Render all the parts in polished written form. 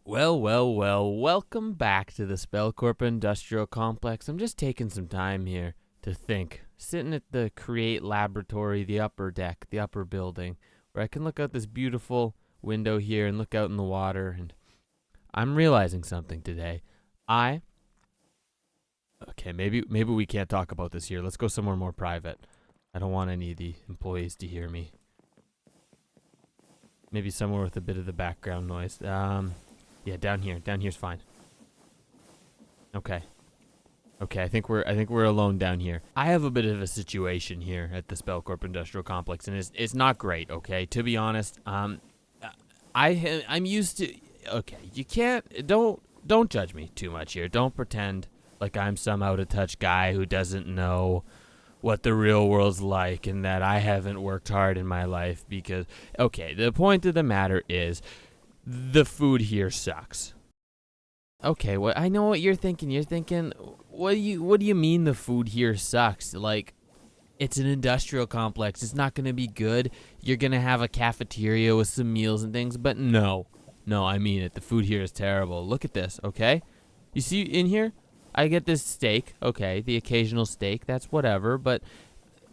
Well, welcome back to the Spellcorp Industrial Complex. I'm just taking some time here to think. Sitting at the Create Laboratory, the upper deck, the upper building, where I can look out this beautiful window here and look out in the water, and I'm realizing something today. Okay, maybe we can't talk about this here. Let's go somewhere more private. I don't want any of the employees to hear me. Maybe somewhere with a bit of the background noise. Yeah, down here. Down here's fine. Okay, I think we're alone down here. I have a bit of a situation here at the Spellcorp Industrial Complex, and it's not great. Okay, to be honest, I'm used to. Okay, you can't. Don't judge me too much here. Don't pretend like I'm some out of touch guy who doesn't know what the real world's like and that I haven't worked hard in my life. Because okay, the point of the matter is, the food here sucks. Okay, well, I know what you're thinking. You're thinking, what do you mean the food here sucks? Like, it's an industrial complex. It's not going to be good. You're going to have a cafeteria with some meals and things, but no, I mean it. The food here is terrible. Look at this, okay? You see in here, I get this steak, okay, the occasional steak, that's whatever, but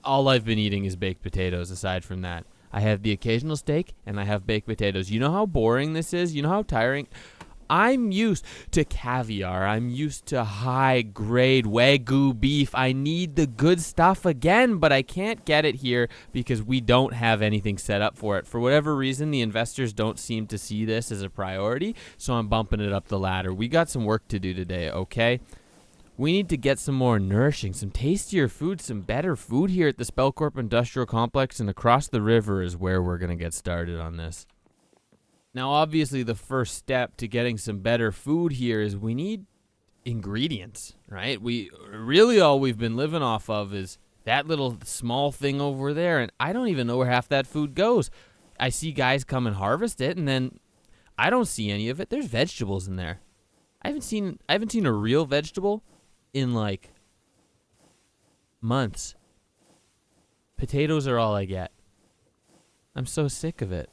all I've been eating is baked potatoes aside from that. I have the occasional steak, and I have baked potatoes. You know how boring this is? You know how tiring? I'm used to caviar. I'm used to high-grade Wagyu beef. I need the good stuff again, but I can't get it here because we don't have anything set up for it. For whatever reason, the investors don't seem to see this as a priority, so I'm bumping it up the ladder. We got some work to do today, okay? We need to get some more nourishing, some tastier food, some better food here at the Spellcorp Industrial Complex, and across the river is where we're going to get started on this. Now, obviously, the first step to getting some better food here is we need ingredients, right? All we've been living off of is that little small thing over there, and I don't even know where half that food goes. I see guys come and harvest it, and then I don't see any of it. There's vegetables in there. I haven't seen a real vegetable in like months. Potatoes are all I get. I'm so sick of it.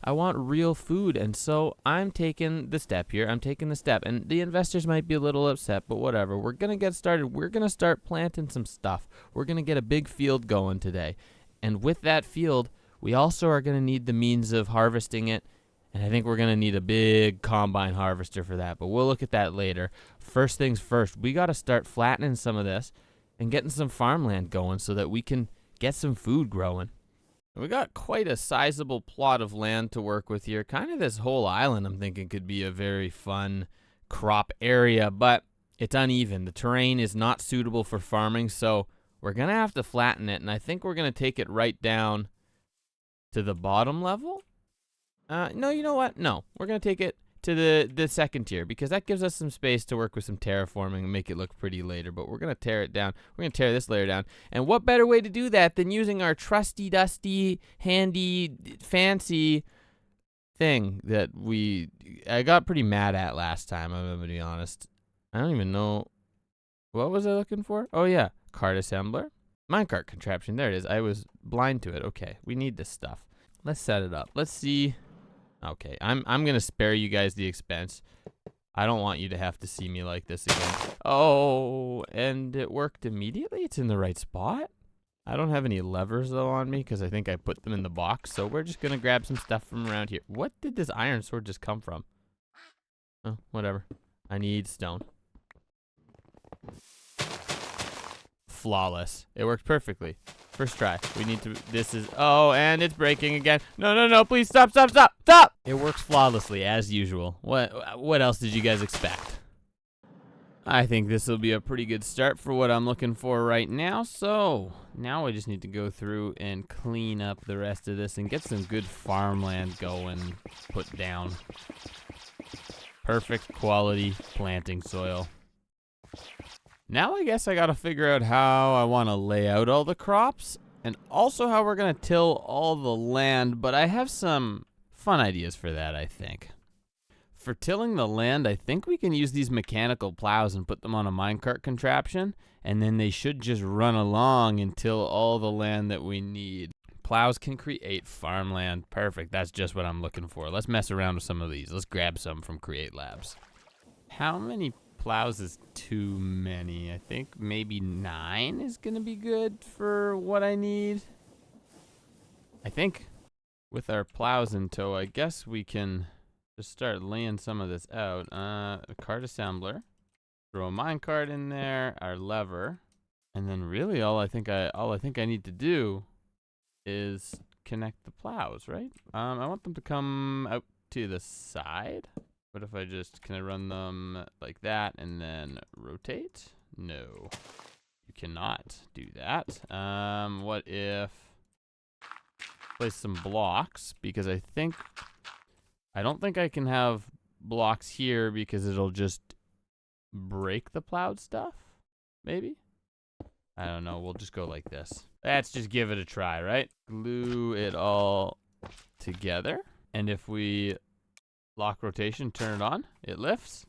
I want real food, and so I'm taking the step here. And the investors might be a little upset, but whatever. We're going to get started. We're going to start planting some stuff. We're going to get a big field going today. And with that field, we also are going to need the means of harvesting it. And I think we're going to need a big combine harvester for that, but we'll look at that later. First things first, we got to start flattening some of this and getting some farmland going so that we can get some food growing. We got quite a sizable plot of land to work with here. Kind of this whole island, I'm thinking, could be a very fun crop area, but it's uneven. The terrain is not suitable for farming, so we're going to have to flatten it, and I think we're going to take it right down to the bottom level. No, you know what? No, we're going to take it to the second tier because that gives us some space to work with some terraforming and make it look pretty later, but we're going to tear it down. We're going to tear this layer down. And what better way to do that than using our trusty, dusty, handy, fancy thing that I got pretty mad at last time, I'm going to be honest. I don't even know. What was I looking for? Oh, yeah. Cart assembler. Minecart contraption. There it is. I was blind to it. Okay, we need this stuff. Let's set it up. Let's see. Okay, I'm going to spare you guys the expense. I don't want you to have to see me like this again. Oh, and it worked immediately? It's in the right spot? I don't have any levers, though, on me because I think I put them in the box. So we're just going to grab some stuff from around here. What did this iron sword just come from? Oh, whatever. I need stone. Flawless. It worked perfectly. First try. Oh, and it's breaking again. No, please stop. It works flawlessly, as usual. What else did you guys expect? I think this will be a pretty good start for what I'm looking for right now. So, now I just need to go through and clean up the rest of this and get some good farmland going, put down. Perfect quality planting soil. Now I guess I gotta figure out how I want to lay out all the crops and also how we're gonna till all the land, but I have some fun ideas for that, I think. For tilling the land, I think we can use these mechanical plows and put them on a minecart contraption, and then they should just run along and till all the land that we need. plows can create farmland. Perfect. That's just what I'm looking for. Let's mess around with some of these. Let's grab some from Create Labs. How many plows is too many? I think maybe 9 is going to be good for what I need. I think with our plows in tow, I guess we can just start laying some of this out. A cart assembler. Throw a minecart in there, our lever. And then really all I think I need to do is connect the plows, right? I want them to come out to the side. What if can I run them like that and then rotate? No, you cannot do that. What if place some blocks, because I don't think I can have blocks here because it'll just break the plowed stuff, maybe? I don't know, we'll just go like this. Let's just give it a try, right? Glue it all together. And if we lock rotation, turn it on, it lifts.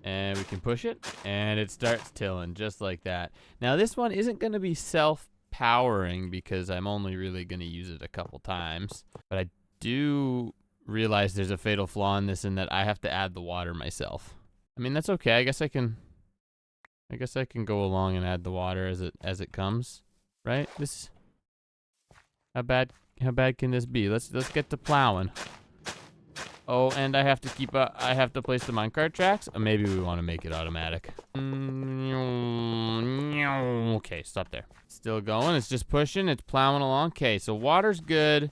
And we can push it, and it starts tilling just like that. Now this one isn't gonna be self-powering because I'm only really gonna use it a couple times. But I do realize there's a fatal flaw in this in that I have to add the water myself. I mean, that's okay. I guess I can go along and add the water as it comes, right? How bad can this be? Let's get to plowing. Oh, and I have to place the minecart tracks. Or maybe we want to make it automatic. Okay, stop there. Still going. It's just pushing. It's plowing along. Okay, so water's good.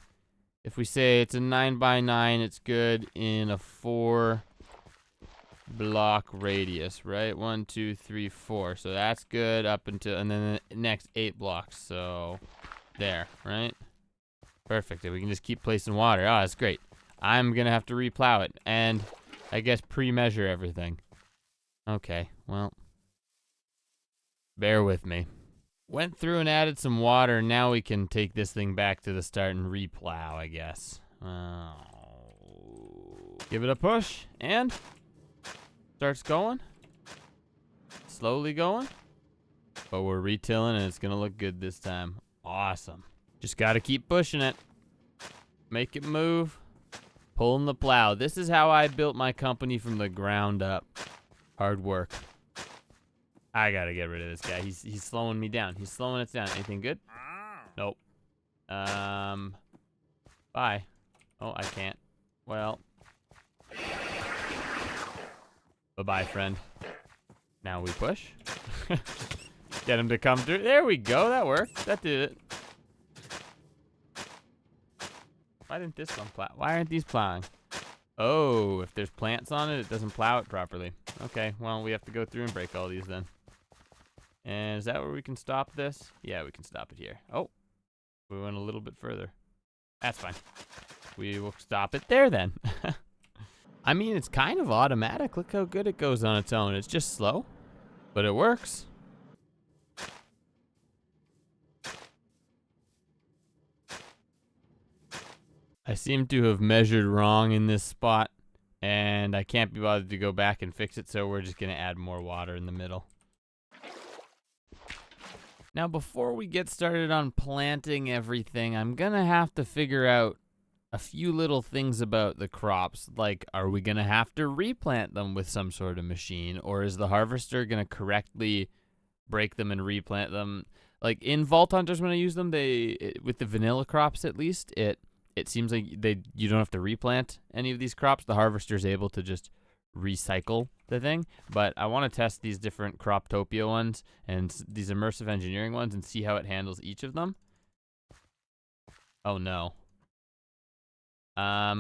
If we say it's a 9x9, it's good in a 4 block radius, right? 1, 2, 3, 4. So that's good up until, and then the next 8 blocks. So there, right? Perfect. And we can just keep placing water. Oh, that's great. I'm gonna have to replow it and I guess pre-measure everything. Okay, well, bear with me. Went through and added some water. Now we can take this thing back to the start and replow, I guess. Give it a push and starts going. Slowly going. But we're retilling and it's gonna look good this time. Awesome. Just gotta keep pushing it. Make it move. Pulling the plow. This is how I built my company from the ground up. Hard work. I gotta get rid of this guy. He's slowing me down. He's slowing us down. Anything good? Nope. Bye. Oh, I can't. Well. Bye-bye, friend. Now we push. Get him to come through. There we go. That worked. That did it. Why didn't this one plow? Why aren't these plowing? Oh, if there's plants on it, it doesn't plow it properly. Okay, well, we have to go through and break all these then. And is that where we can stop this? Yeah, we can stop it here. Oh, we went a little bit further. That's fine. We will stop it there then. I mean, it's kind of automatic. Look how good it goes on its own. It's just slow, but it works. I seem to have measured wrong in this spot, and I can't be bothered to go back and fix it, so we're just going to add more water in the middle. Now, before we get started on planting everything, I'm going to have to figure out a few little things about the crops. Like, are we going to have to replant them with some sort of machine, or is the harvester going to correctly break them and replant them? Like, in Vault Hunters, when I use them, with the vanilla crops at least, it seems like you don't have to replant any of these crops. The harvester is able to just recycle the thing. But I want to test these different Croptopia ones and these immersive engineering ones and see how it handles each of them. Oh no.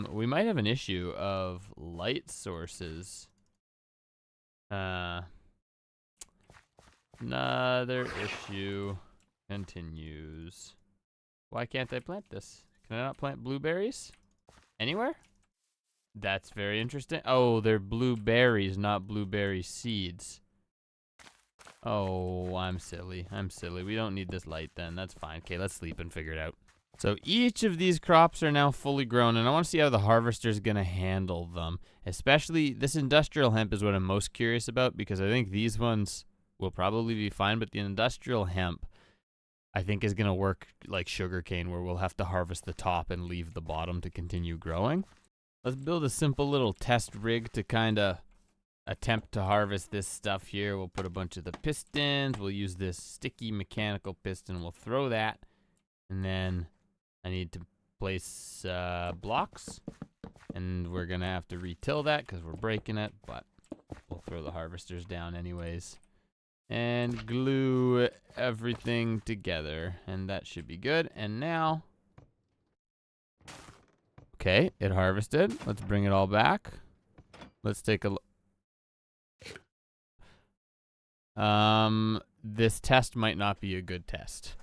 We might have an issue of light sources. Another issue continues. Why can't I plant this? Can I not plant blueberries? Anywhere? That's very interesting. Oh, they're blueberries, not blueberry seeds. Oh, I'm silly. I'm silly. We don't need this light then. That's fine. Okay, let's sleep and figure it out. So each of these crops are now fully grown, and I want to see how the harvester is going to handle them. Especially this industrial hemp is what I'm most curious about, because I think these ones will probably be fine, but the industrial hemp, I think is going to work like sugarcane, where we'll have to harvest the top and leave the bottom to continue growing. Let's build a simple little test rig to kind of attempt to harvest this stuff here. We'll put a bunch of the pistons. We'll use this sticky mechanical piston. We'll throw that. And then I need to place blocks. And we're going to have to retill that because we're breaking it. But we'll throw the harvesters down anyways. And glue everything together. And that should be good. And now, okay, it harvested. Let's bring it all back. Let's take a look. This test might not be a good test.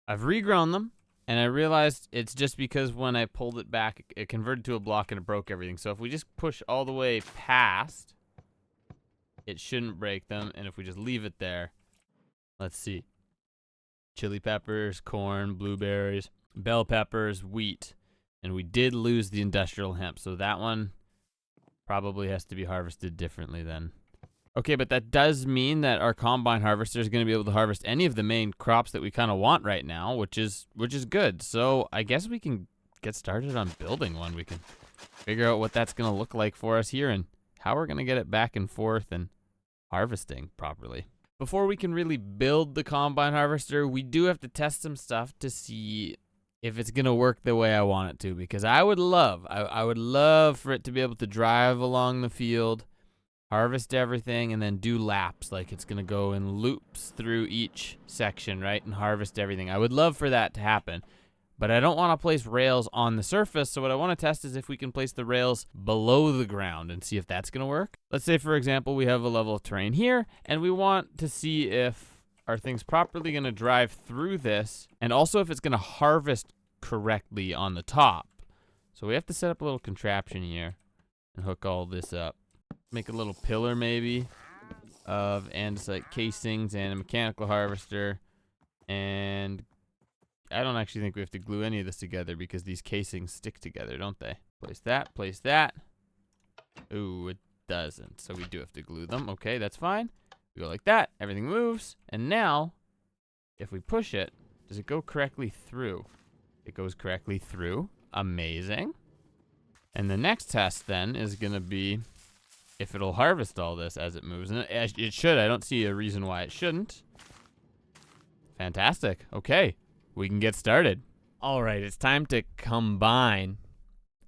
I've regrown them, and I realized it's just because when I pulled it back, it converted to a block and it broke everything. So if we just push all the way past, it shouldn't break them. And if we just leave it there, let's see. Chili peppers, corn, blueberries, bell peppers, wheat. And we did lose the industrial hemp, so that one probably has to be harvested differently then. Okay, but that does mean that our combine harvester is going to be able to harvest any of the main crops that we kind of want right now, which is good. So I guess we can get started on building one. We can figure out what that's going to look like for us here and how we're going to get it back and forth and harvesting properly. Before we can really build the combine harvester, we do have to test some stuff to see if it's going to work the way I want it to, because I would love for it to be able to drive along the field, harvest everything, and then do laps, like it's going to go in loops through each section, right, and harvest everything. I would love for that to happen, but I don't want to place rails on the surface, so what I want to test is if we can place the rails below the ground and see if that's going to work. Let's say, for example, we have a level of terrain here, and we want to see if our thing's properly going to drive through this, and also if it's going to harvest correctly on the top. So we have to set up a little contraption here and hook all this up. Make a little pillar maybe of andesite casings and a mechanical harvester. And I don't actually think we have to glue any of this together because these casings stick together, don't they? Place that, place that. Ooh, it doesn't. So we do have to glue them. Okay, that's fine. We go like that, everything moves. And now, if we push it, does it go correctly through? It goes correctly through. Amazing. And the next test then is gonna be if it'll harvest all this as it moves. And it should. I don't see a reason why it shouldn't. Fantastic. Okay, we can get started. All right, it's time to combine.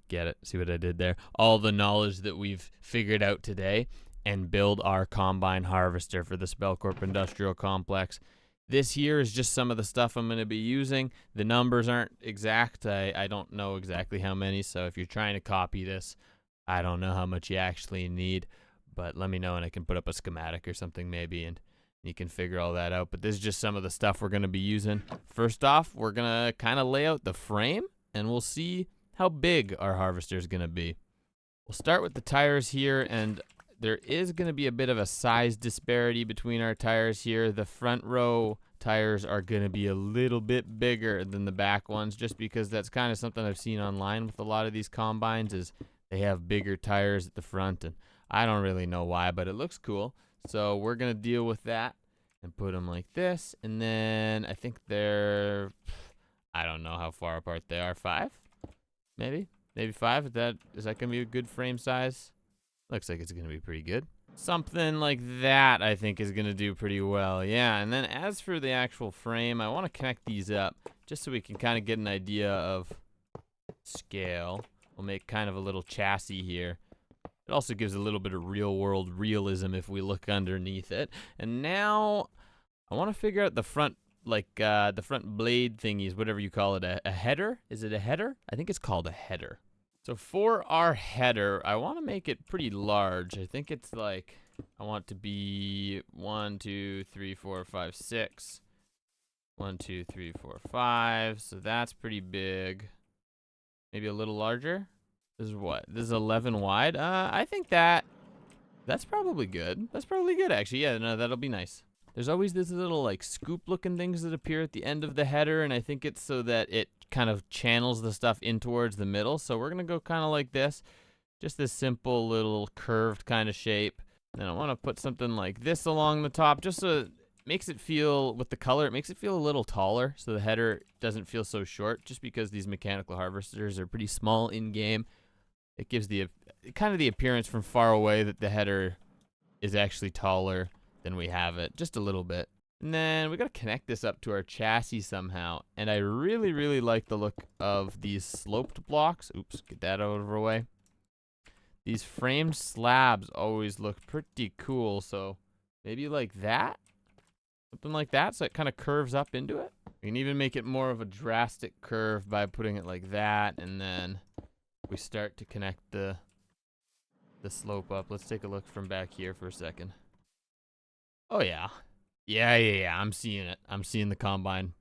Get it? See what I did there? All the knowledge that we've figured out today and build our combine harvester for the Spellcorp Industrial Complex. This here is just some of the stuff I'm going to be using. The numbers aren't exact. I don't know exactly how many, so if you're trying to copy this, I don't know how much you actually need, but let me know and I can put up a schematic or something maybe and you can figure all that out. But this is just some of the stuff we're going to be using. First off, we're going to kind of lay out the frame and we'll see how big our harvester is going to be. We'll start with the tires here, and there is going to be a bit of a size disparity between our tires here. The front row tires are going to be a little bit bigger than the back ones, just because that's kind of something I've seen online with a lot of these combines is they have bigger tires at the front, and I don't really know why, but it looks cool. So we're going to deal with that and put them like this. And then I think they're, I don't know how far apart they are. 5? Maybe 5. Is that going to be a good frame size? Looks like it's going to be pretty good. Something like that I think is going to do pretty well. Yeah, and then as for the actual frame, I want to connect these up just so we can kind of get an idea of scale. We'll make kind of a little chassis here. It also gives a little bit of real-world realism if we look underneath it. And now I want to figure out the front, like the front blade thingies, whatever you call it. A header? Is it a header? I think it's called a header. So for our header, I want to make it pretty large. I think it's like, I want it to be 1, 2, 3, 4, 5, 6. 1, 2, 3, 4, 5. So that's pretty big. Maybe a little larger. This is what? This is 11 wide. I think that's probably good. That's probably good, actually. Yeah, no, that'll be nice. There's always this little like scoop-looking things that appear at the end of the header, and I think it's so that it kind of channels the stuff in towards the middle. So we're gonna go kind of like this, just this simple little curved kind of shape. And I want to put something like this along the top, just so makes it feel, with the color, it makes it feel a little taller, so the header doesn't feel so short, just because these mechanical harvesters are pretty small in-game. It gives the kind of the appearance from far away that the header is actually taller than we have it, just a little bit. And then we got to connect this up to our chassis somehow, and I really, really like the look of these sloped blocks. Oops, get that out of our way. These framed slabs always look pretty cool, so maybe like that? Something like that, so it kind of curves up into it. We can even make it more of a drastic curve by putting it like that, and then we start to connect the slope up. Let's take a look from back here for a second. Oh yeah. Yeah, I'm seeing it. I'm seeing the combine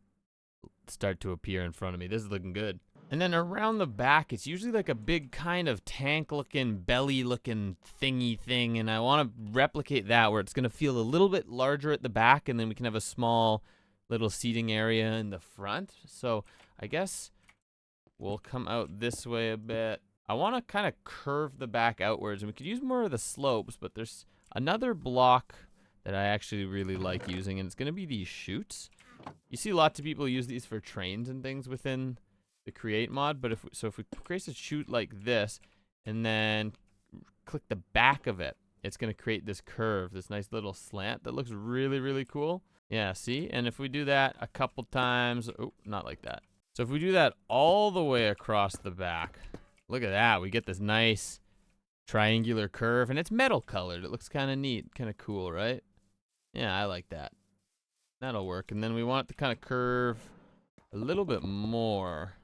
start to appear in front of me. This is looking good. And then around the back, it's usually like a big kind of tank-looking, belly-looking thingy thing, and I want to replicate that where it's going to feel a little bit larger at the back, and then we can have a small little seating area in the front. So I guess we'll come out this way a bit. I want to kind of curve the back outwards, and we could use more of the slopes, but there's another block that I actually really like using, and it's going to be these chutes. You see lots of people use these for trains and things within the create mod, but if we create a chute like this and then click the back of it, it's going to create this curve, this nice little slant that looks really, really cool. Yeah, see? And if we do that a couple times, oh, not like that. So if we do that all the way across the back, look at that. We get this nice triangular curve, and it's metal colored. It looks kind of neat, kind of cool, right? Yeah, I like that. That'll work. And then we want it to kind of curve a little bit more.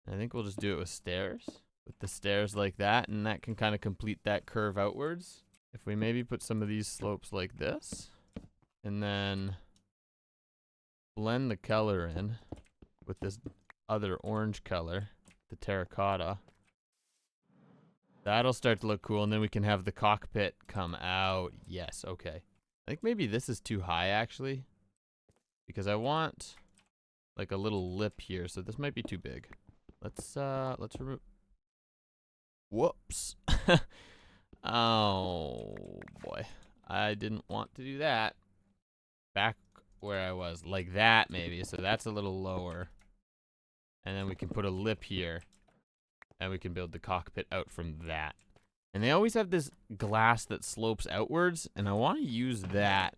I think we'll just do it with stairs. With the stairs like that, and that can kind of complete that curve outwards. If we maybe put some of these slopes like this, and then blend the color in with this other orange color, the terracotta, that'll start to look cool, and then we can have the cockpit come out. Yes, okay. I think maybe this is too high, actually, because I want like a little lip here, so this might be too big. Let's remove. Whoops. Oh boy, I didn't want to do that. Back where I was, like that maybe. So that's a little lower, and then we can put a lip here, and we can build the cockpit out from that. And they always have this glass that slopes outwards, and I want to use that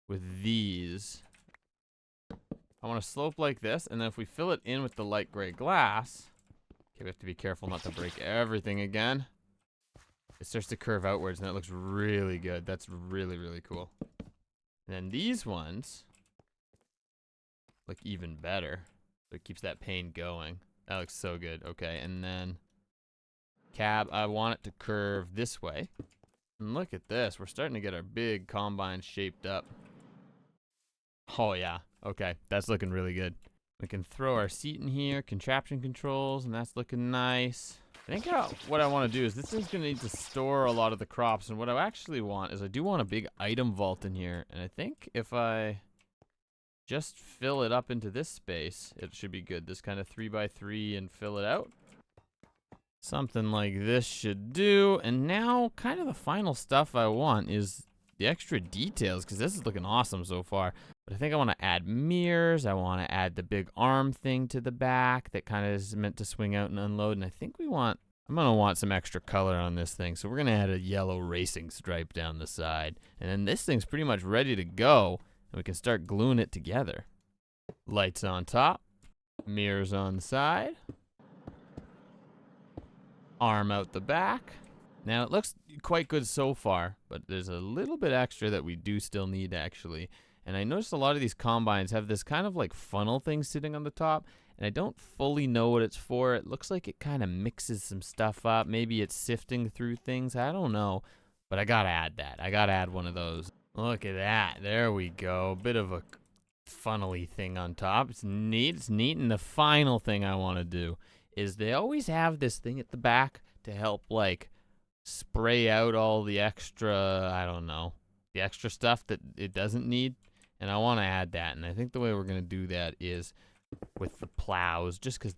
with these. I want to slope like this, and then if we fill it in with the light gray glass, okay, we have to be careful not to break everything again. It starts to curve outwards, and it looks really good. That's really, really cool. And then these ones look even better. So it keeps that paint going. That looks so good. Okay, and then cab, I want it to curve this way. And look at this. We're starting to get our big combine shaped up. Oh, yeah. Okay, that's looking really good. We can throw our seat in here, contraption controls, and that's looking nice. I think what I want to do is this thing's going to need to store a lot of the crops, and what I actually want is I do want a big item vault in here, and I think if I just fill it up into this space, it should be good. This kind of 3x3 and fill it out. Something like this should do, and now kind of the final stuff I want is the extra details, because this is looking awesome so far. But I think I want to add mirrors. I want to add the big arm thing to the back that kind of is meant to swing out and unload. And I think I'm going to want some extra color on this thing. So we're going to add a yellow racing stripe down the side. And then this thing's pretty much ready to go. And we can start gluing it together. Lights on top. Mirrors on the side. Arm out the back. Now it looks quite good so far, but there's a little bit extra that we do still need actually. And I noticed a lot of these combines have this kind of like funnel thing sitting on the top, and I don't fully know what it's for. It looks like it kind of mixes some stuff up. Maybe it's sifting through things. I don't know, but I gotta add that. I gotta add one of those. Look at that. There we go. Bit of a funnely thing on top. It's neat. It's neat. And the final thing I want to do is they always have this thing at the back to help like spray out all the extra, I don't know, the extra stuff that it doesn't need. And I want to add that, and I think the way we're going to do that is with the plows, just because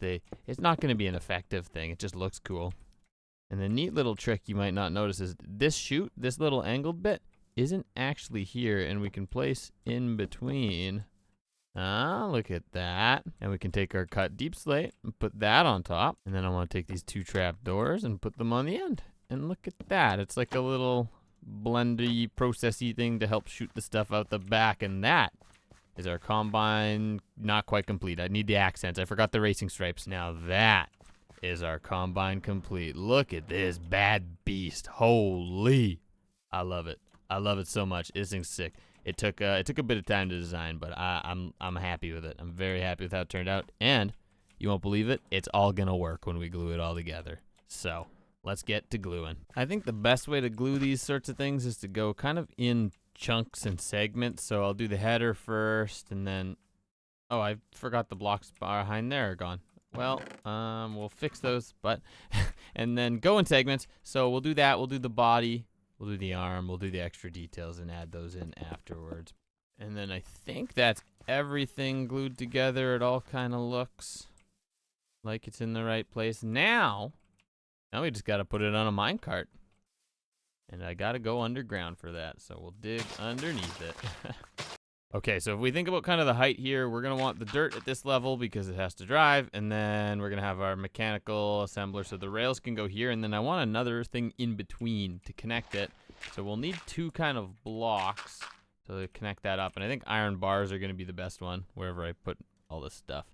it's not going to be an effective thing. It just looks cool. And the neat little trick you might not notice is this chute, this little angled bit, isn't actually here, and we can place in between. Ah, look at that. And we can take our cut deep slate and put that on top. And then I want to take these 2 trap doors and put them on the end. And look at that. It's like a little blendy, processy thing to help shoot the stuff out the back. And that is our combine not quite complete. I need the accents. I forgot the racing stripes. Now that is our combine complete. Look at this bad beast. Holy. I love it. I love it so much. This thing's sick. It took a bit of time to design, but I'm happy with it. I'm very happy with how it turned out. And you won't believe it, it's all gonna work when we glue it all together. So let's get to gluing. I think the best way to glue these sorts of things is to go kind of in chunks and segments. So I'll do the header first, and then, oh, I forgot the blocks behind there are gone. Well, we'll fix those, but, and then go in segments. So we'll do that, we'll do the body, we'll do the arm, we'll do the extra details and add those in afterwards. And then I think that's everything glued together. It all kind of looks like it's in the right place. Now we just got to put it on a minecart. And I got to go underground for that. So we'll dig underneath it. Okay, so if we think about kind of the height here, we're going to want the dirt at this level because it has to drive. And then we're going to have our mechanical assembler so the rails can go here. And then I want another thing in between to connect it. So we'll need 2 kind of blocks to connect that up. And I think iron bars are going to be the best one wherever I put all this stuff.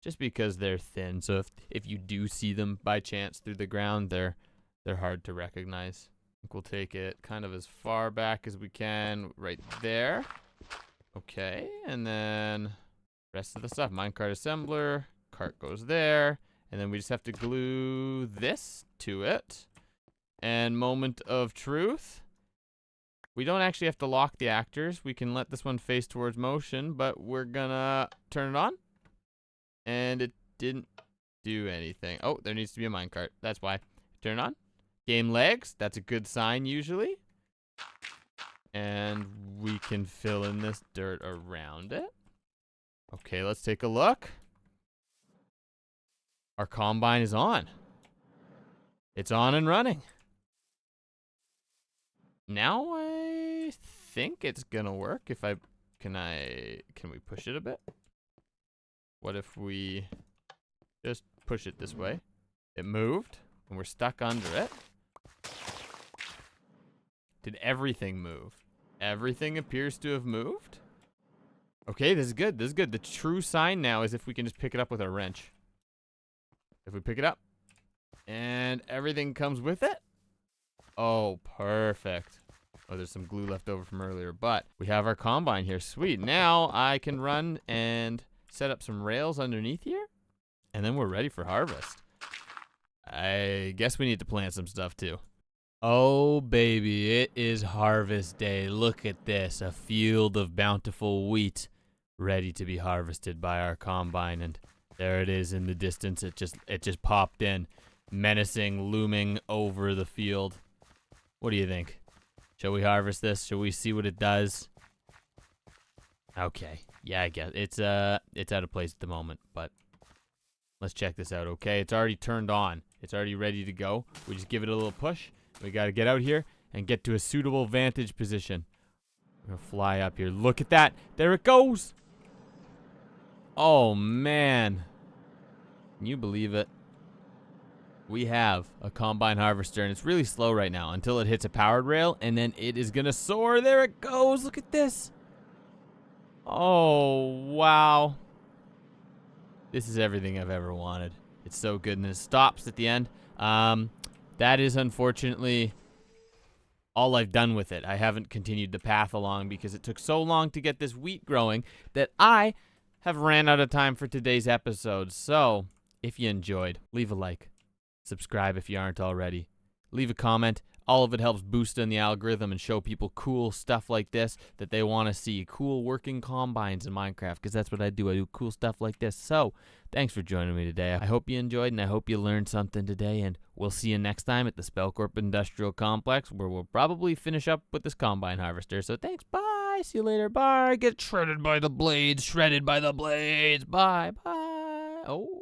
Just because they're thin. So if you do see them by chance through the ground, they're hard to recognize. I think we'll take it kind of as far back as we can right there. Okay, and then rest of the stuff. Minecart assembler, cart goes there, and then we just have to glue this to it. And moment of truth. We don't actually have to lock the actors. We can let this one face towards motion, but we're gonna turn it on. And it didn't do anything. Oh, there needs to be a minecart. That's why. Turn it on. Game legs. That's a good sign usually. And we can fill in this dirt around it. Okay, let's take a look. Our combine is on. It's on and running. Now I think it's gonna work. If I can we push it a bit? What if we just push it this way? It moved and we're stuck under it. Did everything move? Everything appears to have moved. Okay, this is good. This is good. The true sign now is if we can just pick it up with our wrench. If we pick it up and everything comes with it. Oh, perfect. Oh, there's some glue left over from earlier, but we have our combine here. Sweet. Now I can run and set up some rails underneath here, and then we're ready for harvest. I guess we need to plant some stuff too. Oh, baby, it is harvest day. Look at this, a field of bountiful wheat ready to be harvested by our combine. And there it is in the distance. It just popped in, menacing, looming over the field. What do you think? Shall we harvest this? Shall we see what it does? Okay, yeah, I guess it's out of place at the moment, but let's check this out. Okay, it's already turned on. It's already ready to go. We just give it a little push. We got to get out here and get to a suitable vantage position. We're going to fly up here. Look at that. There it goes. Oh, man. Can you believe it? We have a combine harvester, and it's really slow right now until it hits a powered rail, and then it is going to soar. There it goes. Look at this. Oh, wow. This is everything I've ever wanted. It's so good, and it stops at the end. That is unfortunately all I've done with it. I haven't continued the path along because it took so long to get this wheat growing that I have ran out of time for today's episode. So, if you enjoyed, leave a like. Subscribe if you aren't already. Leave a comment. All of it helps boost in the algorithm and show people cool stuff like this that they want to see. Cool working combines in Minecraft, because that's what I do. I do cool stuff like this. So, thanks for joining me today. I hope you enjoyed, and I hope you learned something today. And we'll see you next time at the Spellcorp Industrial Complex, where we'll probably finish up with this combine harvester. So, thanks. Bye. See you later. Bye. Get shredded by the blades. Shredded by the blades. Bye. Bye. Oh.